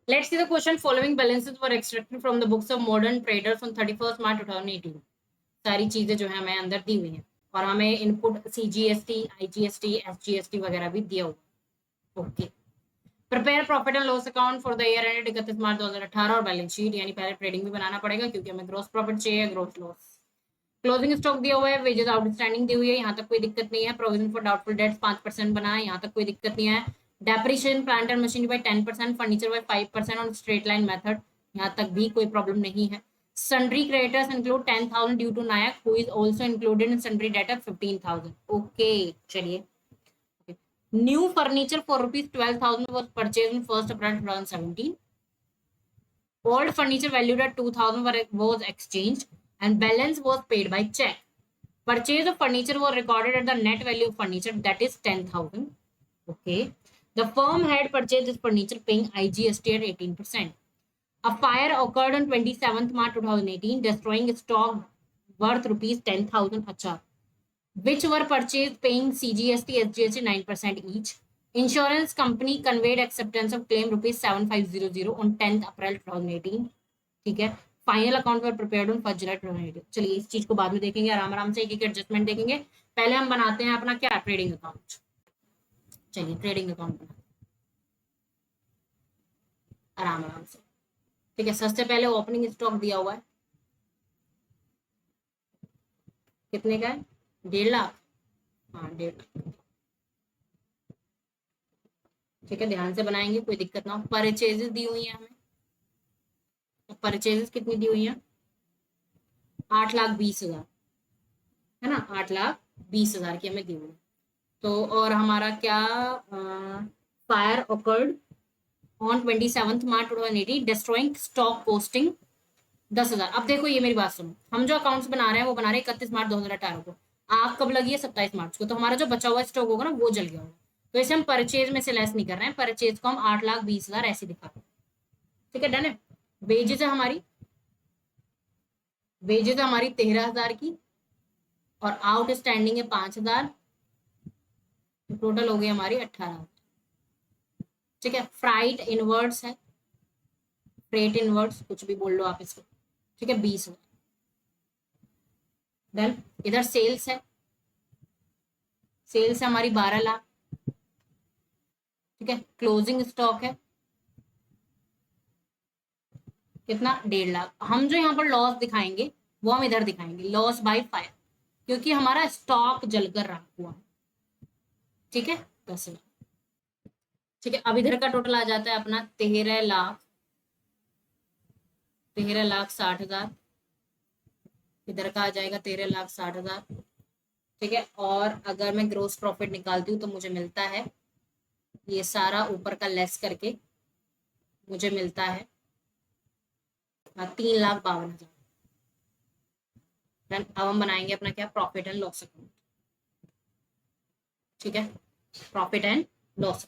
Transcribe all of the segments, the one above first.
Let's see the question. Following balances were extracted from the books of modern traders on 31st March 2018. सारी चीजें जो है हमें अंदर दी हुई हैं और हमें इनपुट CGST, IGST, SGST वगैरह भी दिया हुआ। Okay, prepare profit and loss account for the year ended 31 मार्च 2018 और बैलेंस शीट, यानी पहले ट्रेडिंग भी बनाना पड़ेगा क्योंकि हमें ग्रॉस प्रॉफिट चाहिए, ग्रॉस लॉस। क्लोजिंग स्टॉक दिया हुआ है, वेजेस आउटस्टैंडिंग दी हुई है, यहाँ तक कोई दिक्कत नहीं है। प्रोविजन फॉर डाउटफुल डेट्स 5% बना है, यहाँ तक कोई दिक्कत नहीं है। Depreciation plant and machinery by 10%, furniture by 5% on straight line method, यहाँ तक भी कोई प्रॉब्लम नहीं है। Sundry creditors include 10,000 due to Nayak who is also included in sundry debtor 15,000। Okay, चलिए। New furniture for ₹12,000 was purchased on 1st April 2017. Old furniture valued at 2,000 was exchanged and balance was paid by check. Purchase of furniture was recorded at the net value of furniture, that is 10,000. Okay. The firm had purchased this furniture paying IGST at 18%. A fire occurred on 27th March 2018, destroying stock worth ₹10,000. Acha. Which were purchased paying CGST, SGST 9% each. Insurance company conveyed acceptance of claim ₹7500 on 10th April 2018. ठीक है। Final account for prepared on 1st July 2018। चलिए इस चीज को बाद में देखेंगे, आराम आराम से एक एक एडजस्टमेंट देखेंगे। पहले हम बनाते हैं अपना क्या, ट्रेडिंग अकाउंट। चलिए ट्रेडिंग अकाउंट बनाते आराम आराम से। ठीक है, सबसे पहले ओपनिंग स्टॉक दिया हुआ है, कितने का है? 1.5 लाख। हाँ 1.5 लाख। ठीक है, ध्यान से बनाएंगे, कोई दिक्कत ना हो। परचेजेस दी हुई है हमें, परचेजेस कितनी दी हुई है? 8,20,000, है ना, 8,20,000 की हमें दी हुई है। तो और हमारा क्या, fire awkward on 27th March 2018, destroying stock costing 10,000। अब देखो ये मेरी बात सुनो, हम जो अकाउंट्स बना रहे हैं वो बना रहे हैं 31 मार्च 2018 को। आग कब लगी है? 27 मार्च को। तो हमारा जो बचा हुआ स्टॉक होगा ना वो जल गया होगा, तो इसे हम परचेज में से लेस नहीं कर रहे हैं, परचेज को हम 8,20,000 ऐसे दिखा रहे हैं। ठीक है, डन है। वेजेस है हमारी, वेजेस हमारी 13,000 की और आउटस्टैंडिंग है 5,000, टोटल हो गई हमारी 18,000। ठीक है, फ्राइट इनवर्ड्स है, फ्रेट इनवर्ड्स कुछ भी बोल लो आप इसको। ठीक है, 20,000। डन। इधर सेल्स है, सेल्स है हमारी 12 लाख। ठीक है, क्लोजिंग स्टॉक है कितना? 1.5 लाख। हम जो यहाँ पर लॉस दिखाएंगे वो हम इधर दिखाएंगे, लॉस बाय फायर, क्योंकि हमारा स्टॉक जलकर रखा हुआ है। ठीक है, 10,000। ठीक है, अब इधर का टोटल आ जाता है अपना 13,60,000। इधर का आ जाएगा 13,60,000। ठीक है, और अगर मैं ग्रोस प्रॉफिट निकालती हूँ तो मुझे मिलता है ये सारा ऊपर का लेस करके मुझे मिलता है 3,52,000। अब हम बनाएंगे अपना क्या, प्रॉफिट एंड लॉस अकाउंट। ठीक है, प्रॉफिट एंड लॉस।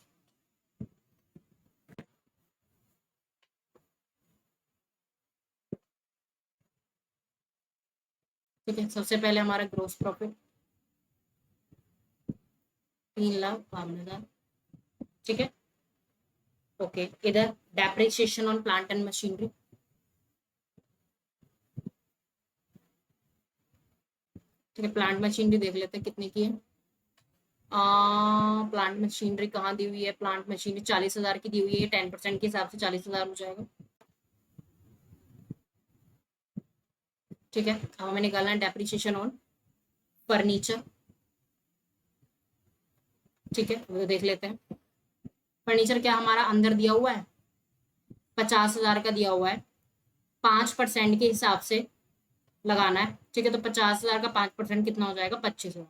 ठीक है, सबसे पहले हमारा ग्रोस प्रॉफिट 3,52,000। ठीक है, ओके। इधर depreciation on plant and machinery, ठीक है, प्लांट मशीनरी देख लेते हैं कितने की है। प्लांट मशीनरी कहाँ दी हुई है? प्लांट मशीनरी 40,000 की दी हुई है, 10% के हिसाब से 40,000 हो जाएगा। ठीक है, अब हमें निकालना है डेप्रिसिएशन ऑन फर्नीचर। ठीक है, वो देख लेते हैं। फर्नीचर क्या हमारा अंदर दिया हुआ है? 50,000 का दिया हुआ है, 5% के हिसाब से लगाना है। ठीक है, तो 50,000 का 5% कितना हो जाएगा? 25,000।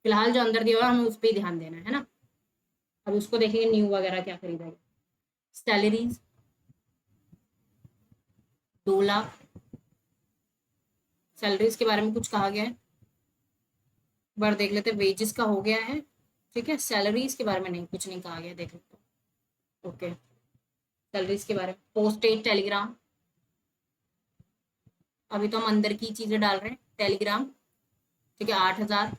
फिलहाल जो अंदर दिया हुआ है हमें उस पर ही ध्यान देना है ना। अब उसको देखेंगे न्यू वगैरह क्या खरीदा है। सैलरीज 2 लाख, सैलरीज के बारे में कुछ कहा गया है? बार देख लेते, वेजेस का हो गया है। ठीक है, सैलरीज के बारे में नहीं, कुछ नहीं कहा गया, देख लेते। ओके, सैलरीज के बारे में पोस्टेज टेलीग्राम, अभी तो हम अंदर की चीजें डाल रहे हैं। टेलीग्राम, ठीक है, 8,000।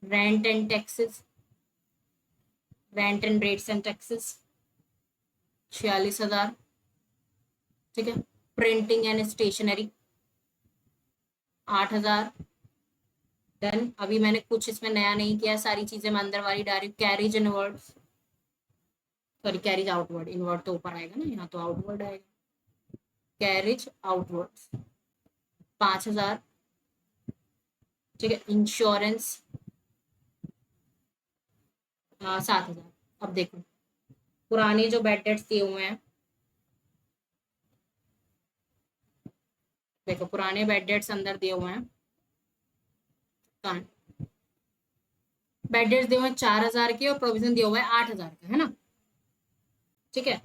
Rent and taxes, rent and rates and taxes, 46,000। ठीक है। Printing and stationery 8,000। देन अभी मैंने कुछ इसमें नया नहीं किया, सारी चीजें मैं अंदर वाली डाल रही हूँ। Carriage inward, sorry carriage outward, inward तो ऊपर आएगा ना, यहाँ तो आउटवर्ड आएगा। Carriage outward 5,000। ठीक है। इंश्योरेंस 7,000। अब देखो पुराने जो बेड डेट्स दिए हुए हैं, देखो पुराने बेड डेट्स अंदर दिए हुए हैं, बेड डेट्स दिए हुए हैं 4,000 के और प्रोविजन दिया हुआ है 8,000 का, है ना। ठीक है।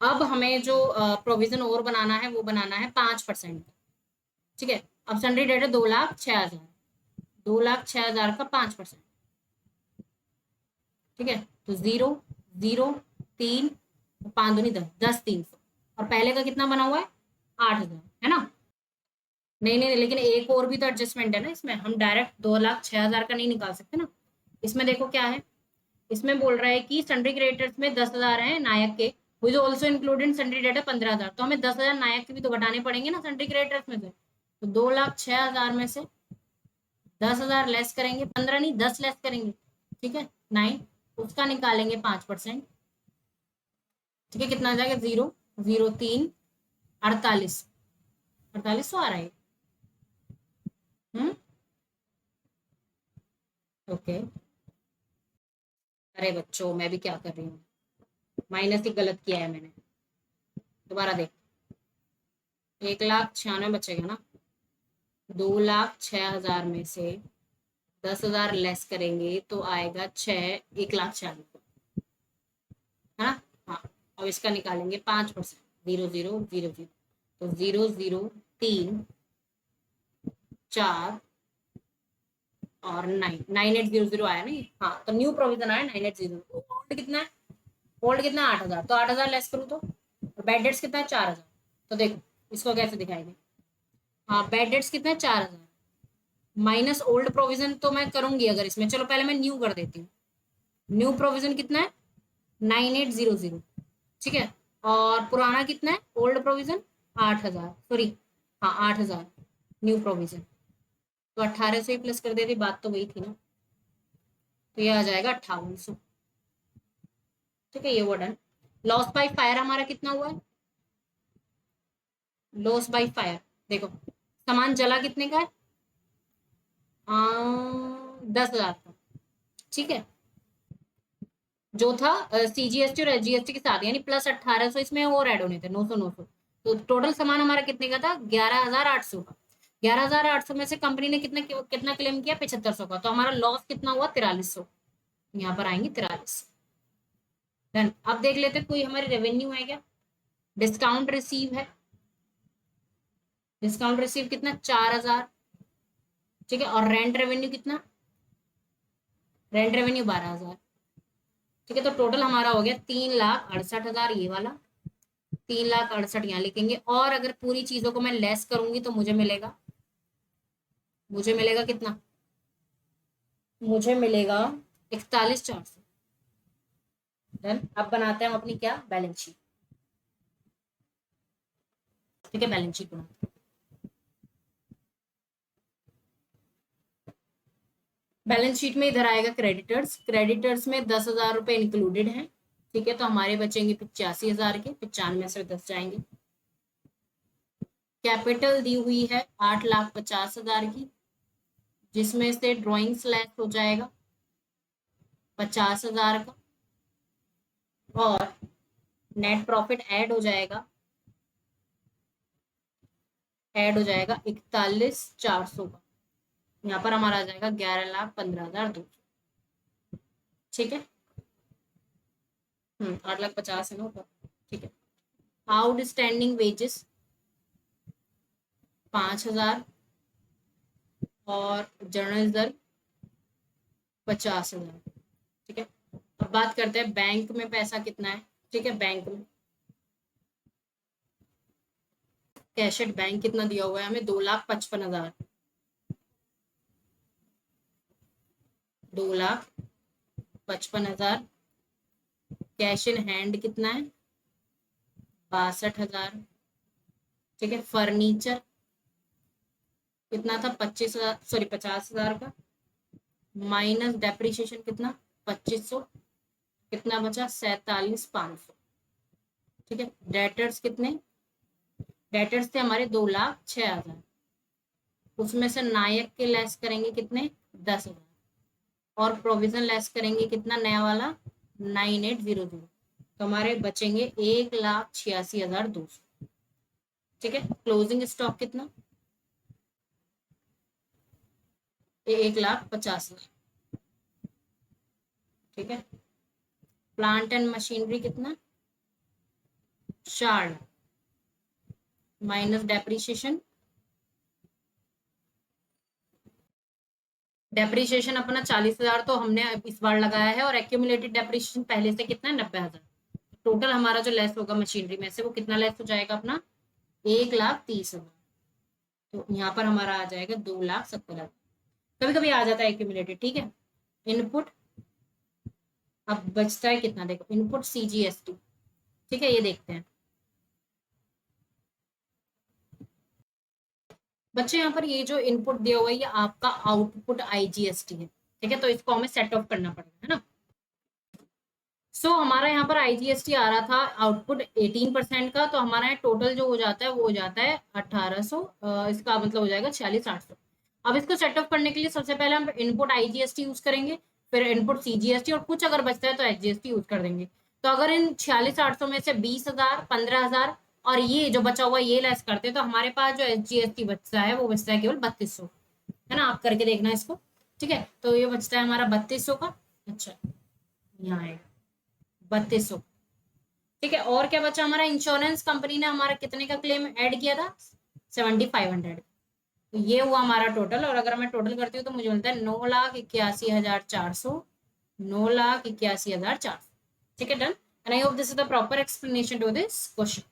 अब हमें जो प्रोविजन और बनाना है वो बनाना है 5% का। ठीक है। अब सन्ड्री डेट है 2,06,000, 2,06,000 का 5%। ठीक है। तो 0, 0, 3, 5 दूनी 10, 10,300। और पहले का कितना बना हुआ है 8,000, है ना। नहीं नहीं नहीं, लेकिन एक और भी तो एडजस्टमेंट है ना इसमें, हम डायरेक्ट 2,06,000 का नहीं निकाल सकते ना। इसमें देखो क्या है, इसमें बोल रहा है कि सन्ड्री क्रेडिटर्स में 10,000 है नायक के, which also included sundry data 15,000, तो हमें 10,000 नायक के भी तो घटाने पड़ेंगे ना सन्ड्री क्रेडिटर्स में से। तो 2,06,000 में से 10,000 लेस करेंगे, 15 नहीं 10 लेस करेंगे। ठीक है। 9, उसका निकालेंगे 5%। ठीक है। कितना आ जाएगा 0, 0, 3, 48, 48 आ रहा है। हम्म। ओके। अरे बच्चों मैं भी क्या कर रही हूँ, माइनस ही गलत किया है मैंने। दोबारा देख, 1,96,000 बचेगा ना। 2,06,000 में से 10,000 लेस करेंगे तो आएगा 1,46,000, है ना। हाँ। अब इसका निकालेंगे 5%। 0, 0, 0, 0, तो 0, 0, 3, 4 और 9, 9,800 आया ना ये। हाँ तो न्यू प्रोविजन आया 9,800। ओल्ड कितना है, ओल्ड कितना 8,000, तो 8,000 लेस करूँ तो बेड डेट्स कितना है 4,000। तो देखो इसको कैसे दिखाएंगे। हाँ बेड डेट्स कितना है 4,000 माइनस ओल्ड प्रोविजन तो मैं करूंगी अगर इसमें, चलो पहले मैं न्यू कर देती हूँ। न्यू प्रोविजन कितना है 9,800। ठीक है। और पुराना कितना है ओल्ड प्रोविजन 8,000, सॉरी हाँ 8,000 न्यू प्रोविजन, तो 18 से ही प्लस कर देती, बात तो वही थी ना। तो ये आ जाएगा 5,800। ठीक है, ये वो डन। लॉस बाय फायर हमारा कितना हुआ है, लॉस बाय फायर देखो सामान जला कितने का है 10,000 का। ठीक है। जो था सीजीएसटी और एसजीएसटी के साथ, यानी प्लस 1,800 इसमें और ऐड होने थे, 900 900। तो टोटल सामान हमारा कितने का था 11,800 का। 11,800 में से कंपनी ने कितना कितना क्लेम किया 7,500 का, तो हमारा लॉस कितना हुआ 4,300। यहाँ पर आएंगे 43। डन। अब देख लेते कोई हमारी रेवेन्यू है क्या। डिस्काउंट रिसीव है, डिस्काउंट रिसीव कितना 4,000। ठीक है। और रेंट रेवेन्यू कितना, रेंट रेवेन्यू 12,000। ठीक है। तो टोटल हमारा हो गया 3,68,000 ये वाला, 3,68,000 यहाँ लिखेंगे। और अगर पूरी चीजों को मैं लेस करूंगी तो मुझे मिलेगा कितना, मुझे मिलेगा 41,400। डन। अब बनाते हैं हम अपनी क्या बैलेंस शीट। ठीक है, बैलेंस शीट बनाते हैं। बैलेंस शीट में इधर आएगा क्रेडिटर्स, क्रेडिटर्स में 10,000 रुपए इंक्लूडेड है। ठीक है। तो हमारे बचेंगे 85,000 के, 95 से 10 जाएंगे। कैपिटल दी हुई है 8,50,000 की, जिसमें से ड्राइंग स्लैश हो जाएगा 50,000 का, और नेट प्रॉफिट ऐड हो जाएगा 41,400 का। यहाँ पर हमारा आ जाएगा 11,15,200। ठीक है। 8,50,000 है ना ऊपर। ठीक है। आउटस्टैंडिंग वेजेस 5,000 और जर्नलिज्म 50,000। ठीक है। अब बात करते हैं बैंक में पैसा कितना है। ठीक है। बैंक में कैश एट बैंक कितना दिया हुआ है हमें 2,55,000, 2,55,000। कैश इन हैंड कितना है 62,000। ठीक है, फर्नीचर कितना था, 25,000, सॉरी 50,000 का, माइनस डेप्रिसिएशन कितना, 2500, कितना बचा, 47,500। ठीक है, डेटर्स कितने, डेटर्स थे हमारे 2,06,000, उसमें से नायक के लेस करेंगे कितने, 10,000, और प्रोविजन लेस करेंगे कितना, नया वाला 9800, तो हमारे बचेंगे 1,86,200। ठीक है, क्लोजिंग स्टॉक कितना, 1,50,000। ठीक है, प्लांट एंड मशीनरी कितना, 4 माइनस डेप्रिसिएशन, डेप्रिसिएशन अपना 40,000 तो हमने इस बार लगाया है, और एक्यूमुलेटेड डेप्रिसिएशन पहले से कितना है, 90,000। टोटल हमारा जो लेस होगा मशीनरी में से वो कितना लेस हो जाएगा अपना, 1,30,000। तो यहाँ पर हमारा आ जाएगा 2,70,000। कभी कभी आ जाता है एक्यूमुलेटेड। ठीक है, इनपुट अब बचता है कितना, देखो इनपुट CGST। ठीक है, ये देखते हैं बच्चे, यहाँ पर ये जो इनपुट दिया हुआ है ये आपका आउटपुट IGST है। ठीक है, तो इसको हमें सेट ऑफ करना पड़ेगा, है ना। हमारा यहाँ पर IGST आ रहा था आउटपुट 18% का, तो हमारा टोटल जो हो जाता है वो हो जाता है 1800, इसका मतलब हो जाएगा 46,800। अब इसको सेट ऑफ करने के लिए सबसे पहले हम इनपुट IGST यूज करेंगे, फिर इनपुट CGST, और कुछ अगर बचता है तो HGST यूज कर देंगे। तो अगर इन 46,800 में से 20,000, 15,000 और ये जो बचा हुआ ये लेस करते हैं, तो हमारे पास जो HGST बचता है वो बचता है केवल 3200, है ना। आप करके देखना इसको। ठीक है, तो ये बचता है हमारा 3200 का। अच्छा, यहाँ आएगा 3200। ठीक है, और क्या बचा हमारा, इंश्योरेंस कंपनी ने हमारा कितने का क्लेम ऐड किया था, 7,500। तो ये हुआ हमारा टोटल, और अगर मैं टोटल करती हूँ तो मुझे मिलता है 9,81,400, 9,81,400। ठीक है, done. And I hope this is the proper explanation to this question.